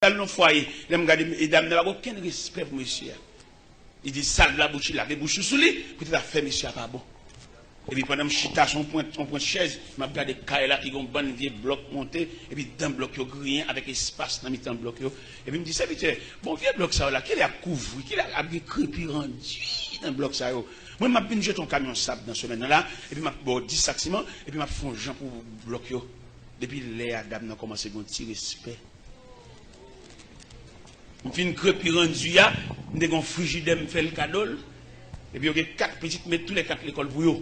Dans le foyer, les dames n'ont aucun respect pour monsieur. Il dit salve la bouche là, les bouches sous lui, peut-être faire monsieur pas bon. Et puis pendant que je chita son point de chaise, je m'a regardé des là qui ont un bon vieux bloc monté, et puis dans le bloc, il y a rien avec espace dans le bloc. Et puis il me dit, ça veut dire, bon vieux bloc ça là, qu'il a couvert, qu'il a crépi rendu dans le bloc ça. Moi, je vais jeter ton camion sable dans ce moment-là, et puis je vais 10 sacs ciment, et puis je vais faire un gens pour bloquer. Depuis les dames ont commencé à tirer respect. Je fais une crépi rendue, je vais un frigidaire, je fais le cadeau, et puis il y a 4 petites, mais tous les 4 l'école pour eux.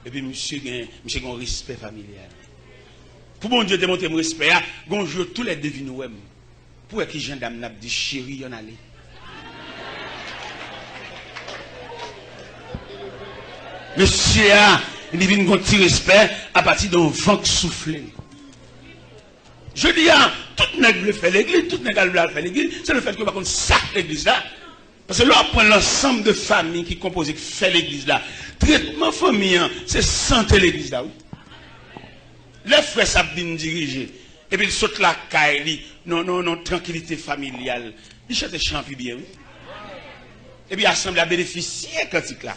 Et puis monsieur a un respect familial. Pour bon Dieu démontrer mon respect, bonjour tous les devines. Pour qui gendarme n'a dit chérie, y en allait. Monsieur il vient un petit respect à partir d'un vent soufflé. Je dis, tout le monde veut faire l'église, tout le monde veut faire l'église, c'est le fait que par contre, ça l'église là. Parce que là, on prend l'ensemble de familles qui composent et qui fait l'église là. Traitement famille, c'est santé l'église là, oui. Les frères savent bien diriger. Et puis ils sautent la caille, non, tranquillité familiale. Ils chantent champi bien, oui. Et puis l'assemblée a bénéficié de cantique là.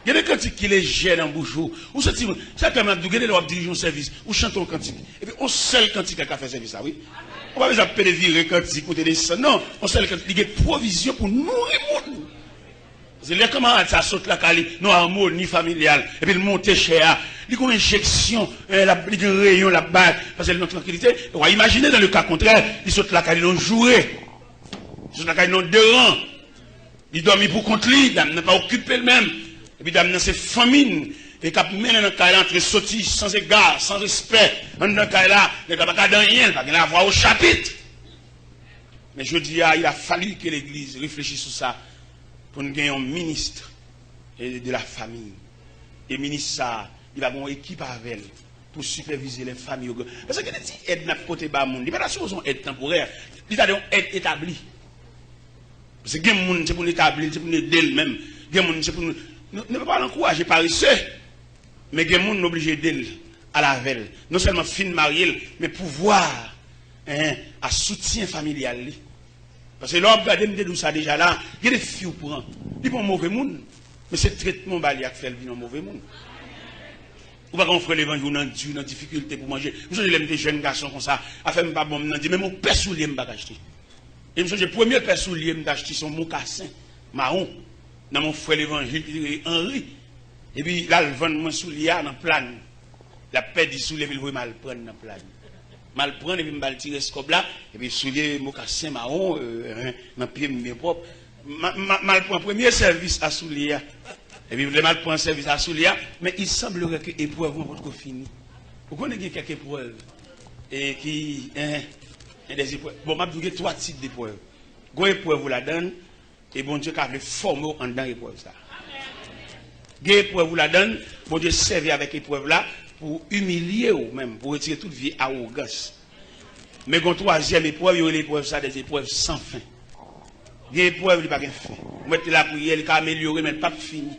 Il y a des cantiques qui les gênent en bouche. Ou ça permet de gagner leur diriger un service, ou chanter un cantique. Et puis on seul cantique qui a fait service là, oui. On va pas appeler virer cantique ou des non, on seul cantique, il y a provision pour nourrir le monde. C'est là comment ça saute la cali, non amour ni familial, et puis le monter cher, il y a une injection, il rayon la balle, parce que notre tranquillité, on va imaginer dans le cas contraire, il saute la cali, non joué, il saute la cali, non deux rangs, il dormit pour contre lui, il n'a pas occupé le même, et puis dans ces famines, et quand il mène dans le cas là, entre sorti sans égard, sans respect, dans le cas là, il n'y a pas de rien, il n'y a pas au chapitre. Mais je dis, il a fallu que l'Église réfléchisse sur ça. Pour nous gagner un ministre de la famille. Et le ministre, ça, il va avoir une équipe avec elle pour superviser les familles. Parce que quand il aide notre côté bas, il n'y a pas de aide temporaire. Il a une aide établie. Parce que les gens, c'est pour l'établir, c'est pour aider même. Les gens, c'est pour nous. Ne pouvons pas l'encourager par ici, mais les gens sont obligés d'aider à la veille. Non seulement fin marié, mais pouvoir à soutien familial. Parce que l'homme regarde me ça déjà là, il y a des filles pour un. Ils sont mauvais monde. Mais c'est le traitement baliac fait le vin mauvais monde. Ou pas qu'on ferait l'évangile dans difficulté pour manger. Je l'aime des jeunes garçons comme ça, à faire pas bon, me dit même mon père soulier me pas acheter. Et je le premier père soulier me acheter son mocassin marron dans mon frère l'évangile Henri. Et puis là le vend mon soulier dans plan. La paix du soulier il veut mal prendre dans plan. Mal prendre et puis me tirer scope là et puis soulier mocassin marron dans pied mes propre mal prendre premier service à soulier et puis le mal prendre service à soulier mais il semblerait que épreuve vont être fini. Vous connaissez quelques épreuves et qui des épreuves bon m'a dit 3 types d'épreuves. Go épreuve vous la donne et bon Dieu qu'a former en dedans épreuve ça. Go épreuve vous la donne bon Dieu servir avec épreuve là pour humilier ou même, pour retirer toute vie arrogance. Mais quand troisième épreuve, il y a l'épreuve, ça, des épreuves sans fin. Des épreuves, il n'y a pas de fin. Vous mettez la prière, il a amélioré, mais pas fini.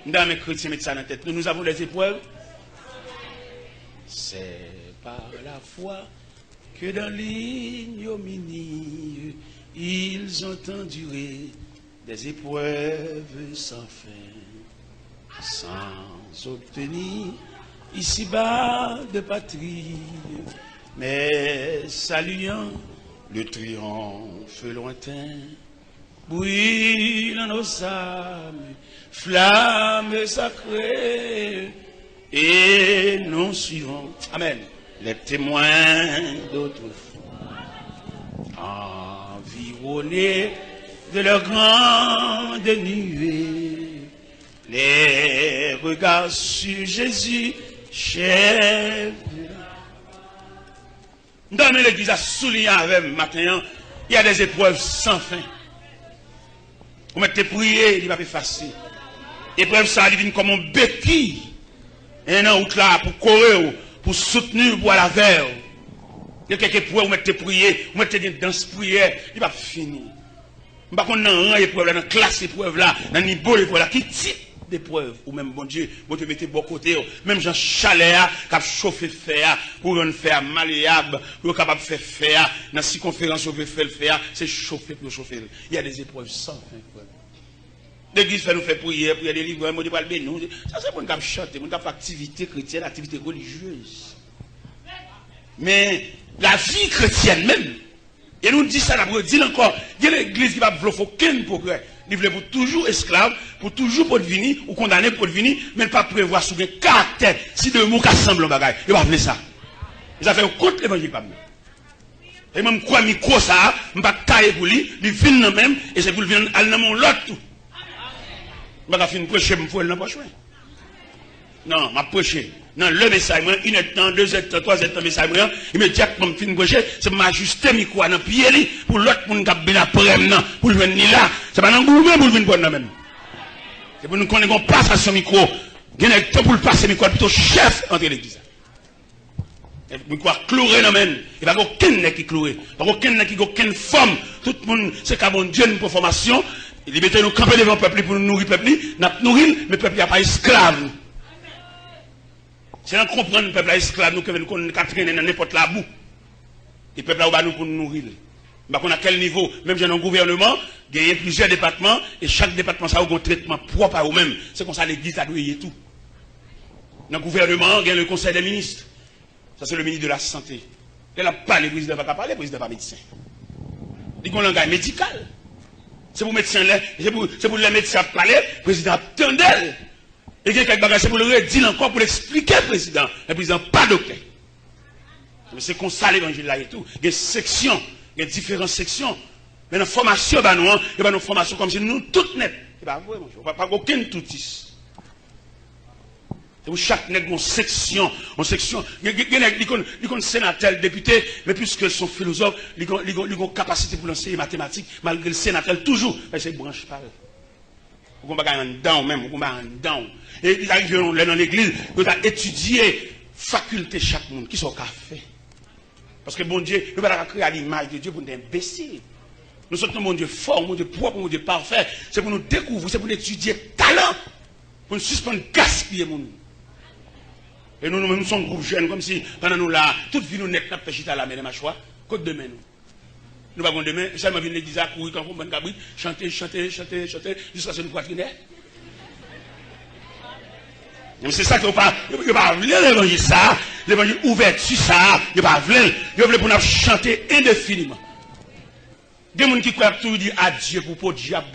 Dans mes chrétiens, mettez ça dans la tête. Nous avons des épreuves. C'est par la foi que dans l'ignominie, ils ont enduré des épreuves sans fin, sans obtenir ici-bas de patrie, mais saluant le triomphe lointain, brûle en nos âmes, flamme sacrée, et nous suivons, amen, les témoins d'autrefois, environnés de leur grande nuée, les regards sur Jésus, chef. Dans l'église à souligner avec matin, il y a des épreuves sans fin. Vous mettez prier, il va pas facile. Épreuve ça, il vient comme un béquille. Un an ou là pour courir, pour soutenir, pour la vers. Il y a quelques épreuves, vous mettez prier, vous mettez dans ce prière, il va finir. Vous ne pouvez pas dans l'épreuve, dans la classe épreuve là, dans le niveau épreuve là, qui type d'épreuves, ou même bon Dieu mettez bon côté, même Jean Chalet, qui a chauffé fer, pour rendre fer malléable, pour capable de faire fer, dans la circonférence, on veut faire le fer, c'est chauffer pour chauffer. Il y a des épreuves sans fin. L'église fait nous faire prière, prier des livres, on dit pas le bénou. Ça c'est pour nous chanter, pour nous faire activité chrétienne, activité religieuse. Mais la vie chrétienne même, et nous dit ça, nous dit encore, il y a l'église qui va vouloir aucun progrès. Il veut pour toujours esclave, pour toujours pour devenir, ou condamné pour devenir, mais pas prévoir sur un caractère, si deux mots qui assemblent en bagaille. Il va appeler ça. Ils ont fait contre l'évangile pas mieux. Et même quoi micro ça, je ne vais pas tailler pour lui, il vient même, et c'est pour lui venir à l'autre tout. Je ne vais pas finir prêcher, je ne vais pas prêcher. Non, je vais prêcher. Non, le message, 1 heure de temps, 2 heures de temps, 3 heures de temps, message, immédiatement, je finis prêcher, c'est m'ajuster mes micro dans le pied, pour l'autre, pour nous bien après, pour le venir là. C'est pas dans le gourmet pour le venir pour même. C'est pour nous qu'on passe à ce micro. Il y a un temps pour le passer micro, plutôt chef entre l'église. Il faut clouer dans même. Il n'y a pas aucun qui clouer. Il n'y a aucune forme. Tout le monde, c'est qu'à mon Dieu, une formation. Il mettez nous camper devant le peuple pour nous nourrir le peuple. Nous nourrir, mais le peuple n'est pas esclave. C'est là qu'on comprend le peuple esclave, nous que nous traîner dans n'importe la boue. Le peuple là nous pour nous nourrir. Mais à quel niveau, même j'ai un gouvernement, il y a plusieurs départements, et chaque département ça a un traitement propre à eux-mêmes. C'est comme ça l'église a douillé tout. Dans le gouvernement, il y a le conseil des ministres. Ça c'est le ministre de la santé. Il n'a pas le président va pas parler, le président n'est pas médecin. Il y a un langage médical. C'est pour médecin là, c'est pour les médecins parler, le président attendait. Et il y a quelques bagages pour le redire encore, pour l'expliquer, le président pas docteur. Mais c'est comme ça l'évangile là et tout. Il y a des sections, il y a différentes sections. Mais dans la formation, il y a une formation comme si nous toutes net. Il n'y a pas aucun toutis. C'est pour chaque nègre une section. Il y a des sénateurs, députés, mais puisque sont philosophes, ils ont une capacité pour l'enseigner mathématiques, malgré le sénateur, toujours, c'est branche pas. Vous avez un down même, vous avez un down. Et ils arrivent dans l'église, vous avez étudié faculté chaque monde, qui sont café. Parce que bon Dieu, nous ne pouvons pas créer à l'image de Dieu pour nous imbéciles. Nous sommes mon Dieu fort, mon Dieu propre, mon Dieu parfait. C'est pour nous découvrir, c'est pour nous étudier talent, pour nous suspendre, gaspiller mon. Et nous sommes un groupe jeune, comme si pendant nous là, toute vie nous n'est pas péchita à la main de ma choix, côte demain nous. Nous avons demain, seulement venir l'église à courir comme un cabri, chanter, jusqu'à ce que nous poitrinaire. C'est ça qu'il ne faut pas l'évangile ça, l'évangile ouverture ça, il ne faut pas il veut pour nous chanter indéfiniment. Des gens qui croient tout dire adieu pour le diable,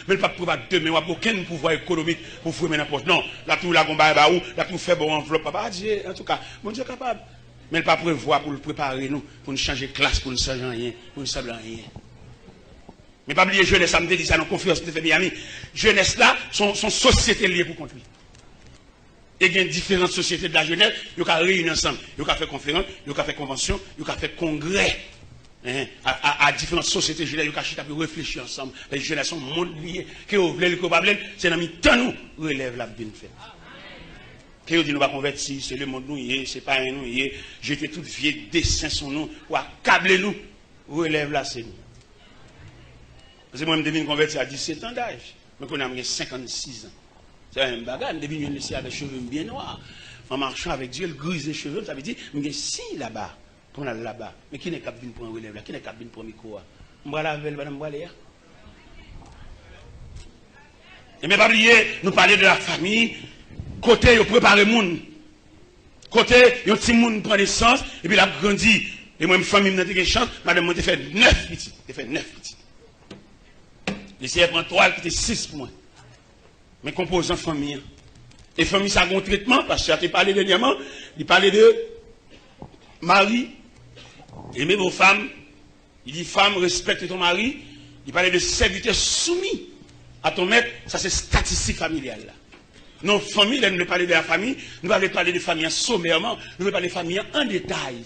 mais le pas pouvoir demain, ou aucun pouvoir économique pour faire n'importe. Non, là tout la combat là tout fait bon enveloppe, papa Dieu, en tout cas, mon Dieu est capable. Mais il pas prévoir pour le préparer nous, pour nous changer de classe, pour nous changer rien, pour nous savoir rien. Mais pas oublier jeunesse, ça me dit ça dans conférence de Miami. Jeunesse là, son société liée pour contre lui. Et il y a différentes sociétés de la jeunesse, ils ont réuni ensemble, ils ont fait conférence, ils ont fait convention, ils ont fait congrès. À différentes sociétés jeunesse, ils ont réfléchir ensemble. Les jeunesses sont monde liés, qui ont voulu, qui ont c'est dans le temps nous relève la bien fait. Qui ont dit nous va convertir, c'est le monde nous c'est pas un nous jeter tout vieux dessin sur nous, ou accabler nous, relève là c'est nous. Parce que moi je devine convertir à 17 ans d'âge, mais qu'on a 56 ans. C'est un bagage, je devine laisser avec cheveux bien noirs. En marchant avec Dieu, il grise les cheveux, ça veut dire, mais si là-bas. On a là-bas. Mais qui n'est capable de prendre relève là? Qui n'est capable de prendre micro? On va la veille, madame Boiléa. Et mais pas oublier, nous parler de la famille. Côté, il prépare le monde. Côté, il y a un petit monde prend naissance, et puis il a grandi. Et moi, ma famille m'a donné une chance, madame m'a fait 9 petits. Elle fait 9 petits. Ici, elle prend 3, elle fait 6 pour moi. Mais composant famille. Et famille, ça a un traitement, parce que tu as parlé dernièrement, il parlait de mari. Aimez vos femmes. Il dit femme, respecte ton mari. Il parlait de serviteur soumis à ton maître. Ça, c'est statistique familiale. Là. Non, famille, là, nous ne parlons de la famille. Nous allons parler de famille sommairement. Nous allons parler de famille en détail.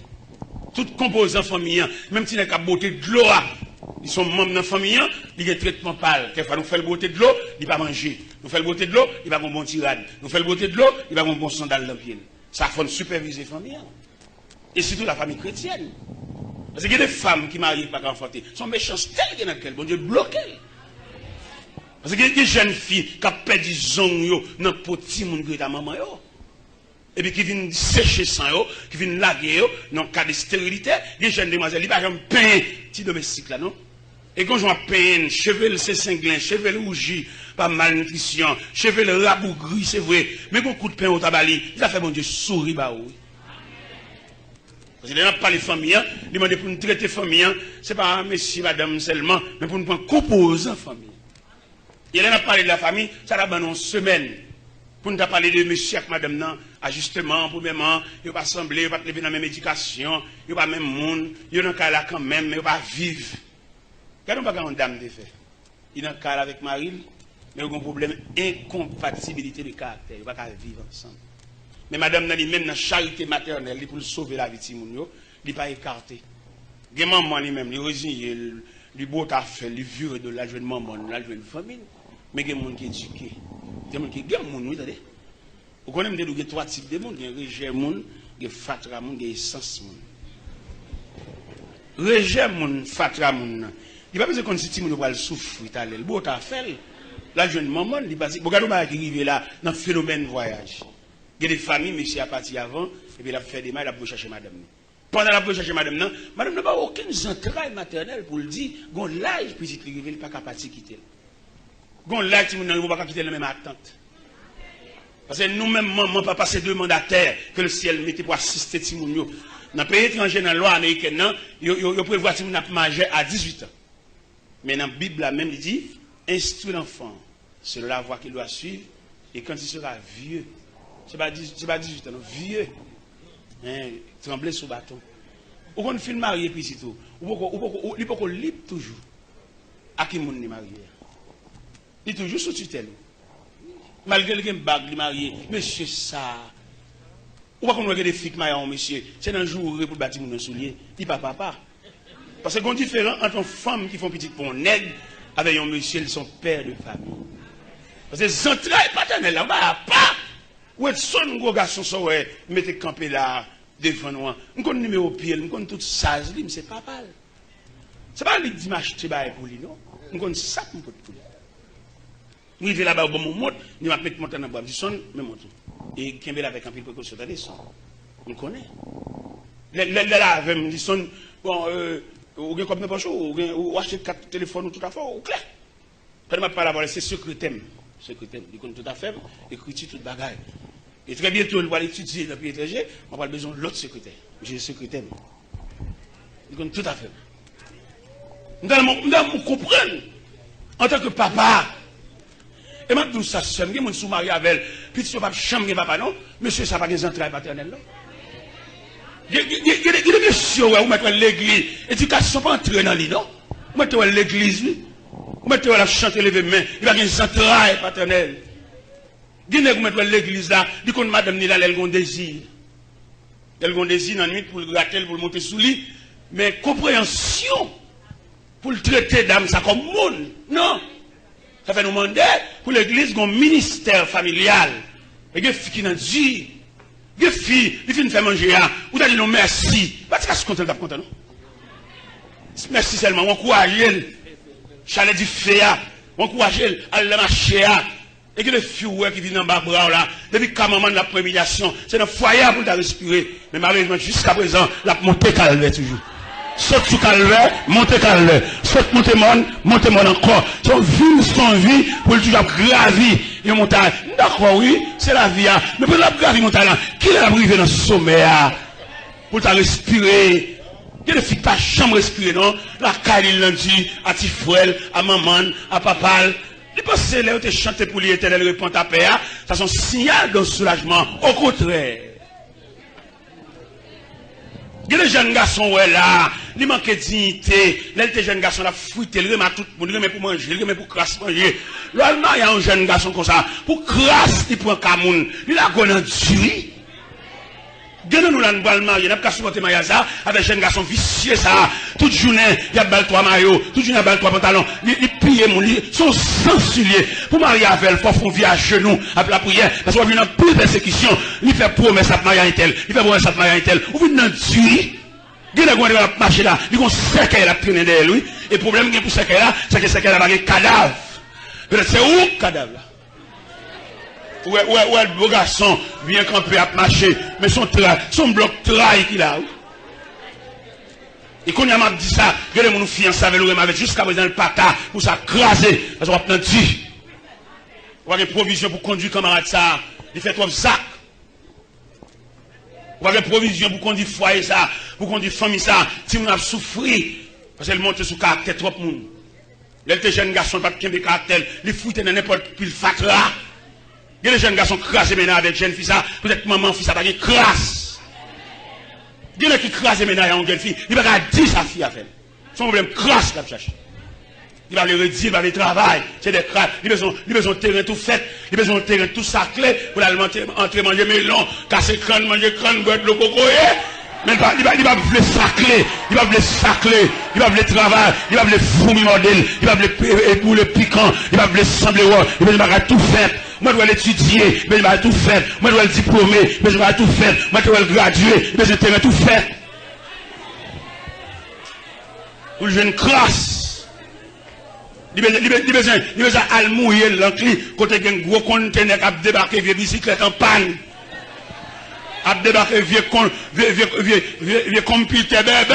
Tout composant famille, même si nous avons beauté de l'eau, ils sont membres de la famille, ils ont un traitement pâle. Quelquefois, nous faisons le beauté de l'eau, ils ne vont pas manger. Nous faisons le beauté de l'eau, ils vont avoir un bon tirade. Nous faisons le beauté de l'eau, ils vont avoir un bon sandal dans le pied. Ça faut superviser la famille. Et surtout la famille chrétienne. Parce qu'il y a des femmes qui marient pas enfanter. Sont méchancetés dans lequel bon Dieu bloque. Parce que il y a des jeunes filles qui ont perdu zong dans petit monde que ta maman yo. Et puis qui viennent sécher sang yo, qui viennent laguer yo dans cas de stérilité, des jeunes demoiselles, ils pas jamais peint petit domestique là non. Et quand je vois peine, cheveux c'est cinglin, cheveux rougi, pas malnutrition, cheveux rabougri, c'est vrai, mais beaucoup de pain au tabali, il a fait mon Dieu sourire bah oui. Parce que là, pas les familles, il demande pour nous traiter famille, c'est pas monsieur, madame seulement, mais pour nous prendre composant famille. Il a parlé de la famille, ça va dans une semaine. Pour nous parler de monsieur et madame, non, ajustement, premièrement, il ne va pas sembler, il ne va pas lever dans la même éducation, il ne va pas même monde, il n'y a pas là quand même, mais il ne va pas vivre. Regardons pas quand une dame de fait. Il est dans le cas avec Marie, mais il y a un problème d'incompatibilité de caractère. Il ne va pas vivre ensemble. Mais madame, même dans la charité maternelle, pour sauver la vie de Timounio, il n'est pas écarté. Il y a maman lui-même, il est résigné, il est beau à faire, il est vieux de la jeune maman, la jeune famille. Mais il y a des gens qui sont éduqués. Il y a des gens qui sont éduqués. Vous connaissez, il y a trois types de monde. Il y a rejet, il y a fatra, il y a essence. Rejet, fatra, il n'y a pas besoin qu'on se dise qu'il va souffrir. Il est beau à faire. La jeune maman, il est regardez qui arrive là, dans le phénomène voyage. Il y a des familles, monsieur a parti avant, et puis il a fait des mal, il a chercher madame. Pendant la chercher madame, madame n'a pas aucune entraille maternelle pour le dire, gon l'âge petit il n'est pas capable de quitter. Gon l'âge il ne va pas quitter la même attente. Parce que nous-mêmes, maman, papa, c'est deux mandataires que le ciel mettait pour assister Timounio. Dans le pays étranger, dans la loi américaine, il prévoit Timounio majeur à 18 ans. Mais dans la Bible, même, il dit, instruis l'enfant selon la voie qu'il doit suivre, et quand il sera vieux, c'est pas 18 ans, non, vieux, hein, trembler sous bâton. Ou qu'on filme marié, puis c'est tout. Ou il peut libre toujours. À qui moun n'est marié? Il est toujours sous tutelle. Malgré le bague, il est marié. Monsieur, ça. Ou pas qu'on regarde des filles mariées, monsieur. C'est un jour pour bâtir mon soulier. Il pas papa. Parce qu'il y a une différence entre une femme qui font petit pour un nègre avec un monsieur, son père de famille. Parce que les entrailles paternelles, là, pas. Ou est-ce son gros garçon, ça, ouais, mettez campé là, devant nous. On connaît numéro pied, on connaît tout ça, c'est papa. C'est pas lui qui dit m'acheter pour lui, non? On connaît ça pour lui. Nous arrivons là-bas au bon moment, nous allons mettre monter dans le bois, nous sommes même monter. Et qui est avec un peu de précaution, on connaît. Là, nous sommes, bon, ou bien comme n'importe quoi, ou acheter 4 téléphones ou tout à fait, ou clair. Quand on parle d'abord, c'est secrétaire. Secrétaire, il connaît tout à fait, écriture, tout bagaille. Et très bientôt, on va étudier dans le pays étranger, on va besoin de l'autre secrétaire. J'ai le secrétaire. Il connaît tout à fait. Nous devons comprendre, en tant que papa, et maintenant, ça se fait, il y a des gens mariés avec elle, puis tu ne vas pas chambre papa, non? Monsieur, ça n'a pas des entrailles paternelles, non? Il y a des messieurs, où mettre l'église, éducation pas entrer dans l'île, non? Vous mettez l'église, vous mettez la chanter lever main, il y a des entrailles paternelles. Vous mettez l'église là, dit qu'on madame Nila, elle a un désir. Elle a un désir dans la nuit pour le gratter, pour le monter sous lit, mais compréhension pour le traiter d'âme, ça comme monde, non? Ça fait nous demander pour l'église un ministère familial. Et des filles qui n'ont dit, des filles, qui viennent faire manger, ou d'aller nous merci. Parce que c'est content d'être content, non? Merci seulement, on encourage elle. Chalet du féa, on encourage elle à la marcher. Et que les filles qui viennent en bas bras là, depuis qu'à moment de la prémédiation, c'est un foyer pour ta respirer. Mais malheureusement, jusqu'à présent, la montée calvaire toujours. Saute sous calvaire, montez calvaire. Saute montez mon encore. Son vie pour le toujours gravir les montagnes. D'accord, oui, c'est la vie. Mais pour la gravir montagne, qui l'a arrivé dans ce sommet pour ta respirer? Il y a des filles qui ne peuvent jamais respirer, non? La caille, il l'a dit, à Tifouel, à maman, à papa. Il pense que là où tu chanté pour l'éternel répond à paix, ça c'est un signal de soulagement. Au contraire. Il y a des jeunes garçons là, ils manquent de dignité. Là, les jeunes garçons là, fouillent, ils remettent tout le monde, ils remettent pour manger, ils remettent pour crasse manger. Là, il y a un jeune garçon comme ça, pour crasse, il prend Camoun, il a gagné un duit. Nous là, nous allons marier, nous avons supporté Mayaza avec un jeune garçon vicieux ça. Toute journée, il y a bal 3 maillots, toute journée, il y a bal 3 pantalons. Il pille mon lit, son sensulier. Pour marier avec elle, il faut faire à genoux, après la prière. Parce qu'on vient dans plus de persécution. Il fait promesse à marier un tel, il fait promesse à marier un tel. Ou vient dans duit. Il y a des gens marcher là, ils vont séquer la traîner derrière lui. Et le problème pour séquer là, c'est que séquer là, il y a un cadavre. Peut-être c'est où cadavre là? Ouais, le beau garçon vient camper à marcher, mais son bloc trahi qu'il a. Et quand il m'a dit ça, regardez mon fiancé avec lui, avec jusqu'à présent le pata pour ça craser, parce qu'on va prendre dit. On va avoir des provisions pour conduire camarade ça, il fait trop sac. On va avoir des provisions pour conduire foyer ça, pour conduire famille ça, si on a souffert, parce qu'elle monte sous caractère trop de monde. Les jeunes garçons pas de caractère, les foutent dans n'importe quel fatra. Il y a des jeunes garçons crasés maintenant avec jeunes filles ça, peut-être maman fille ça pas crasse. Il y a qui crasent maintenant avec une jeune fille, il va pas dire sa fille à faire. Son problème crasse là chercher. Il va le redire, il va le travail, c'est des crasses, il a besoin de terrain tout fait, il a besoin de terrain tout saclé pour aller entrer manger melon, casser crâne, manger crâne, boire de l'eau cocoyer. Mais il va vouloir sacler, il va vouloir sacler, il va vouloir travail, il va vouloir fourmi modèle, il va vouloir ébouler piquant, il va vouloir sembler ouais, il va tout faire. Moi, je dois l'étudier, mais je vais tout faire. Moi, je dois le diplômer, mais je vais tout faire. Moi, je dois le graduer, mais je vais tout faire. Pour le jeune crasse. Il besoin de mouiller l'encli, côté un gros conteneur qui a débarqué vieux bicyclette en panne. A débarqué vieux computer bébé.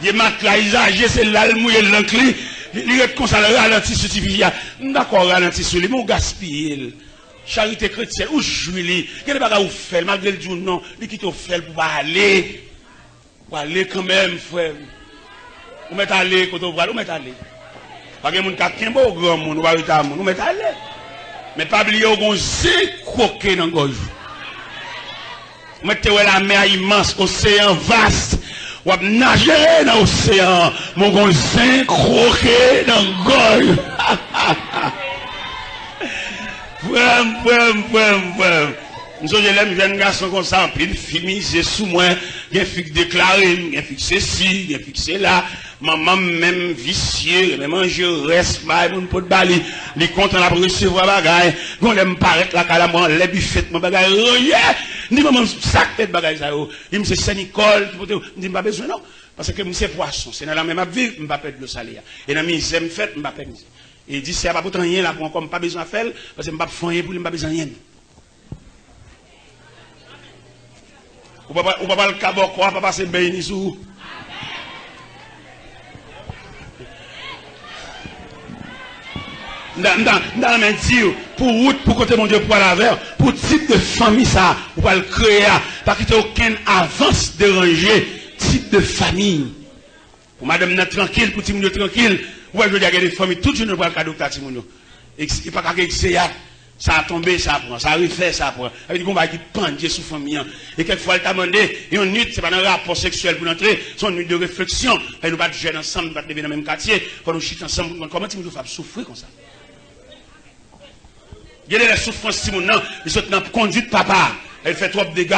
Vieux matelas usagé, c'est là le mouiller l'encli. Il est comme ça, le ralenti sur Tivia. D'accord, ralenti sur lui, mais on gaspille. Charité chrétienne, où je suis, quel est le bagage où fait, malgré le jour, non, il quitte au fait pour aller. Pour aller quand même, frère. Vous mettez aller, quand on va, vous mettez aller. Parce que les gens qui ont un grand monde, vous mettez aller. Mais pas oublier, vous avez croqué dans le gorge. Vous mettez la mer immense, l'océan vaste. Ou nager dans l'océan, mon gonzin croqué dans le gorge. Nous sommes les jeunes garçons comme ça, puis une fille c'est sous moi, il y a une fille déclarée, il y a une fille ceci, il y a une fille c'est là, maman même vicieux, même manger reste, mon pot de bali, les comptes on a pour recevoir bagaille, on aime paraître la calamance, les buffettes, mon bagaille, ni maman sac tête bagaille ça, il me dit Saint-Nicole, il dit pas besoin non, parce que c'est poisson, c'est dans la même vie, je ne vais pas perdre le salaire. Et dans la misère, je ne vais pas perdre. Et il dit, c'est pas pour rien là, pour comme pas besoin de faire, parce que je ne vais pas faire rien pour ne pas besoin de rien. Ou pas le cabot quoi, pas passer béni sous. Dans la main Dieu, pour route, pour côté mon Dieu, pour la vers, pour type de famille ça, ou pas le créer, pas quitter aucune avance déranger, type de famille. Pour madame n'a tranquille, pour Timounio tranquille, ou je veux dire des familles, tout le monde va le cadeau de Timounio. Et pas qu'à ça a tombé, ça prend, ça a refait, ça prend. Avec qu'on va qui pendre sous famille. Et quelquefois, elle t'a demandé, et une nuit, c'est pas un rapport sexuel pour entrer, c'est une nuit de réflexion. Et nous pas de jeunes ensemble, nous pas de lever dans le même quartier, quand nous chutons ensemble, comment tu nous fais souffrir comme ça? Il y a des souffrances, si mon nom, ils sont dans la conduite papa, elle fait trop de dégâts.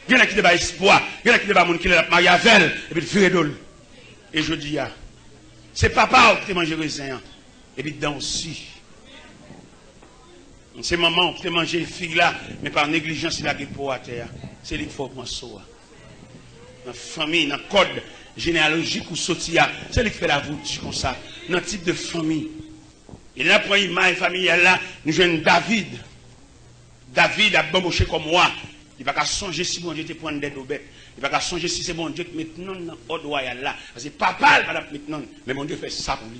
Il y en a qui débat espoir, il y en a qui débat mon qui est marié avec elle, et puis le d'ol. Et je dis, c'est papa qui te mange raisin, et puis dedans aussi. C'est maman qui te mange les filles là, mais par négligence, il a des poids à terre. C'est lui qu'il faut prendre ça. Dans la famille, dans le code généalogique ou sotia, c'est lui qui fait la voûte comme ça. Dans le type de famille. Et là, pour une famille là, nous avons David. David a bambouché comme moi. Il ne va pas songer si bon Dieu te prend des bêtes. Il ne va pas songer si c'est bon Dieu qui maintenant dans l'ordre royal là. Parce que papa, il va maintenant. Mais mon Dieu fait ça pour lui.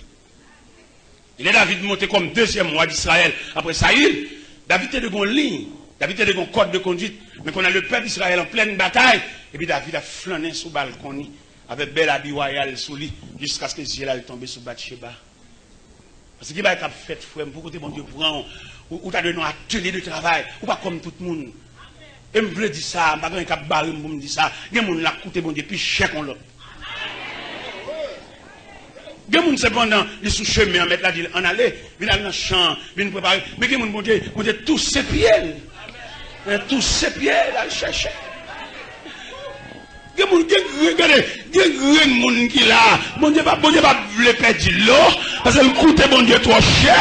Il est David monté comme deuxième roi d'Israël. Après Saïl, David était de gon ligne. David était de gon code de conduite. Mais qu'on a le peuple d'Israël en pleine bataille. Et puis David a flâné sous le balcon avec bel habit royal sous lui. Jusqu'à ce que Jésus est tombé sous Bathsheba. Parce qu'il va être fait, frère, pour que mon Dieu prend. Ou tu as donné un atelier de travail. Ou pas comme tout le monde. Et je me dire ça. Je ne vais pas barrer pour me dire ça. Il y a des gens qui ont coûté mon Dieu. Puis cher qu'on l'autre. Il y a des gens cependant, ils sont chemin, mettre la ville en aller, ils aller dans le champ, ils préparer. Mais il y a des gens qui ont tous ses pieds. Tous ses pieds, là, chercher. Il y a des gens qui là. Mon Dieu va le perdre l'eau, parce que le coûte mon Dieu trop cher.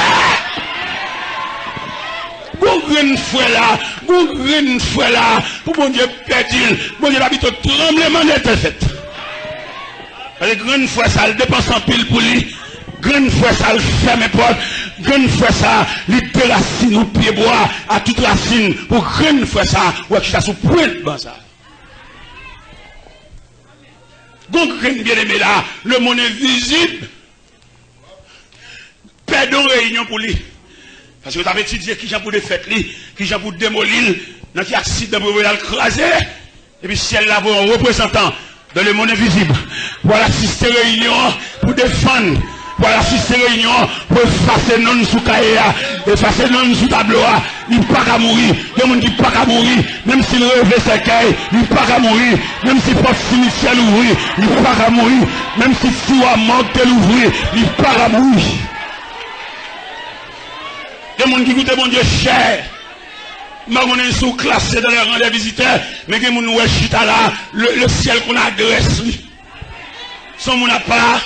Une fois là, pour mon Dieu perdre, mon Dieu va vite tremblement de fait. Parce que une fois ça, le dépense en pile pour lui. Grande frère ça le fait mes potes. Grande frère ça, les déracine au pied bois à toute racine. Pour grande frère ça, ouais qui ça sous pointe dans ça. Donc bien aimé là, le monde invisible. Perdons réunion pour lui. Parce que vous avez étudié qui j'ai pour défaire lui, qui j'ai pour démolir, dans qui accident pour le craser. Et puis si elle l'a un représentant dans le monde invisible, pour assister réunion pour défendre, pour assister réunion pour effacer non sous cahier, effacer non sous tableau, il n'est pas qu'à mourir. Il y a des gens qui ne sont pas qu'à mourir, même s'il rêve ses cahiers, il n'est pas qu'à mourir, même si porte initiale ouvrir, il n'est pas qu'à mourir, même si souvent manque de l'ouvrir, il n'est pas qu'à mourir. Il y a des gens qui goûtent mon Dieu cher. On est sous classé dans les rangs des visiteurs, mais il y a des gens qui sont là, le ciel qu'on adresse. Son monde n'a pas.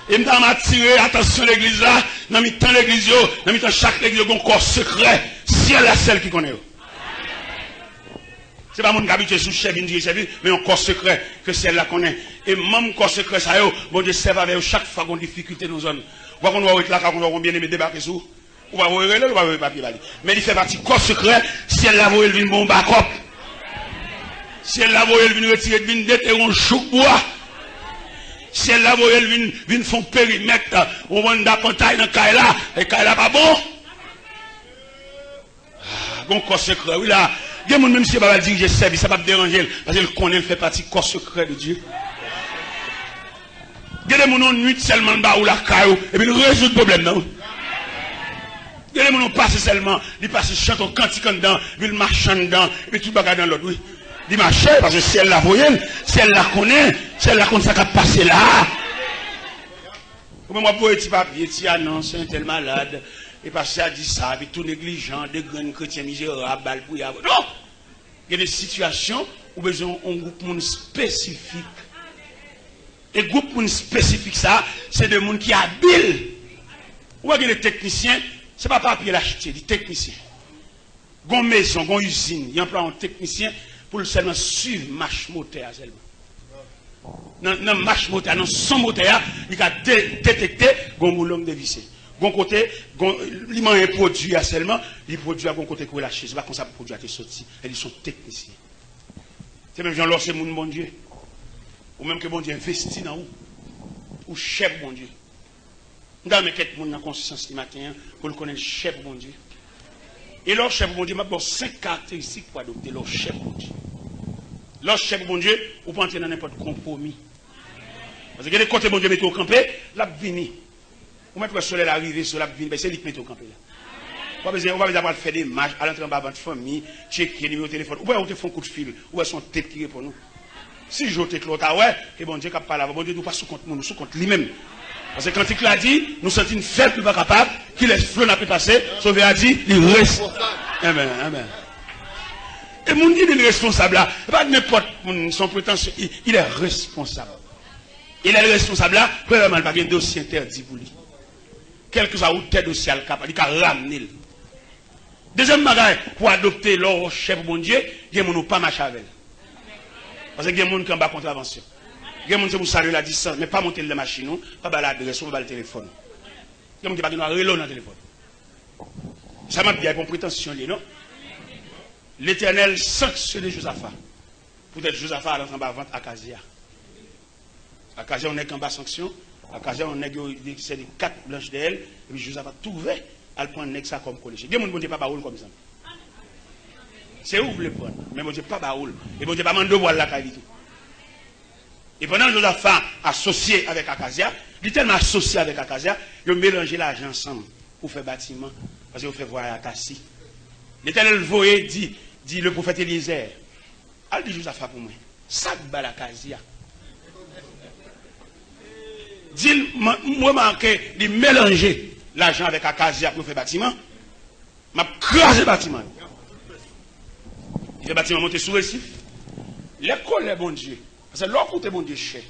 Et je m'a tiré, attention l'église là, dans le temps l'église, dans le temps chaque église, il y a un corps secret. Ciel est celle qui connaît. Ce n'est pas mon qui habite sous chef, mais un corps secret que celle là connaît. Et même corps secret, ça y est, bon Dieu serve avec chaque fois qu'on a difficulté dans la zone. Vous voyez qu'on va être là, qu'on va bien aimer débarquer sous. Ou va voir là, ou va voir papier valide. Mais il fait partie corps secret, si elle la voit, elle vient bon backup. Si elle la voit, elle vient retirer, elle vient déterrer un chou bois. Si elle la voit, elle vient faire périmètre, on va d'apantaille dans Kaila, et Kaila pas bon. Bon corps secret, oui là. Il y a des gens, même si elle va diriger service, ça va me déranger, parce qu'elle connaît, elle fait partie corps secret de Dieu. Il y a des gens qui nuit seulement bas ou la caillou, et puis ils résout le problème, non? Il y a des gens qui passent seulement, ils passent chantent cantique dedans, ils marchent dedans, et puis tout le bagage dans l'autre, oui. Ils marchent, parce que si elle la voyait, si elle la connaît, ça qui passe là. Comment moi, pour petit papier, petit annonce, un tel malade, et passer à dire ça, puis tout négligent, des grands chrétiens misérables, balle pour y avoir. Non! Il y a des situations où besoin d'un groupe spécifique. Et groupe spécifique, ça, c'est des gens qui sont habiles. Ou il y a des techniciens, ce n'est pas papier l'acheter, des techniciens. Gon maison, gon usine, il y a un technicien pour seulement suivre marche moteur seulement. Dans marche moteur, dans son moteur, il a détecté gon boulon de visser. Gon côté, il m'a un produit seulement, il produit à gon côté pour lâcher, c'est pas comme ça produit a été sorti. Ils sont techniciens. C'est même Jean-Laure, c'est mon bon Dieu. Ou même que bon Dieu investit dans vous. Ou chef bon Dieu. Nous avons quelques gens dans la conscience du matin pour le connaître chef bon Dieu. Et leur chef bon Dieu, m'a 5 caractéristiques pour adopter leur chef bon Dieu. Leur chef bon Dieu, vous pouvez entrer dans n'importe compromis. Parce que les côtés bon Dieu mettez au campé, là vini. Vous mettez le soleil arrivé sur la vini, c'est lui qui met au campé là. On va besoin faire des marches, à l'entrée de votre famille, checker numéro de téléphone. Ou bien on te fait un coup de fil, ou bien son tête qui répond nous. Si je te clôt, ouais, et bon Dieu qui parle, bon Dieu nous pas sous compte nous, sous compte lui-même. Parce que quand il l'a dit, nous sentons une faible pas capable, qu'il laisse flot n'a pu passer, sauvé a dit, il reste. Amen, amen. Et mon Dieu il est responsable là, pas n'importe son prétentieux, il est responsable. Il est responsable là, premièrement, il n'y a pas de dossier interdit pour lui. Quel que soit où tel dossier capable, il a ramené. Deuxième bagage, pour adopter leur chef bon Dieu, il y a des gens qui pas marcher avec. Parce qu'il y a des gens qui ont pas contravention. Il y a des gens qui ont saluer la distance, mais pas monter la machine, pas l'adresse, pas le téléphone. Il y a des gens qui ont pas relais dans le téléphone. Ça m'a dit, il y a une prétention, non? L'Éternel sanctionne Josaphat. Peut-être Josaphat a en bas vente à Akazia. Akazia, on est en bas sanction. Akazia, on est des 4 blanches d'elle. Et puis Josaphat trouvé à prendre ça comme collège. Il y a des gens qui n'ont pas baoul comme ça. C'est où vous voulez prendre? Mais bon Dieu pas baoul. Et bon Dieu pas mandé de voir la qualité. Et pendant que Josaphat associé avec Akazia, il est tellement associé avec Akazia, il a mélangé l'argent ensemble pour faire bâtiment. Parce qu'il fait voir à Kassi. L'Éternel voyait, dit le prophète Eliezer. Elle dit Josaphat pour moi. Ça bat la Akazia. Dit, moi manqué de mélanger l'argent avec Akazia pour faire bâtiment. M'a crasé le bâtiment. Il fait bâtiment monter sous récif. L'école est bon Dieu. Parce que l'autre côté bon Dieu cher.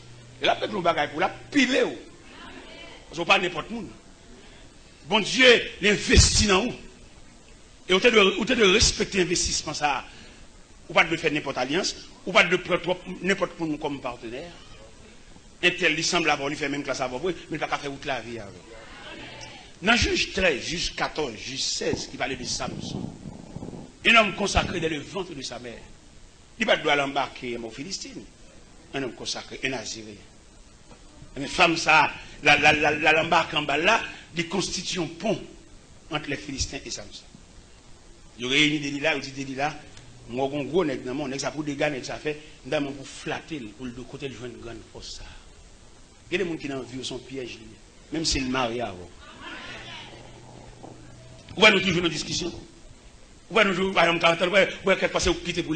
Et là, peut-être le bagage pour la piler. Parce qu'on pas n'importe qui. Bon Dieu l'investit dans vous. Et vous avez de respecter l'investissement ça. Ou pas de faire n'importe alliance. Ou pas de prendre n'importe qui comme partenaire. Un tel, il semble avoir, il fait même classe avant, mais il n'a pas faire toute la vie avec. Dans Juge 13, Juge 14, Juge 16, qui parlait de Samson, un homme consacré dans le ventre de sa mère, il ne doit l'embarquer en Philistine. Un homme consacré, un Naziré. Mais femme, ça, l'embarque en bas là, il constitue un pont entre les Philistins et Samson. Il réunit des là, il dit des là, moi, un gros nègre dans mon nègre, ça pour des gars, ça fait, pour flatter, pour le côté de jouer une grande force. Il y a des gens qui n'ont vu son piège, même s'il marie avant. Où va nous toujours nos discussions? Où va nous toujours, par exemple, quand on va quitter pour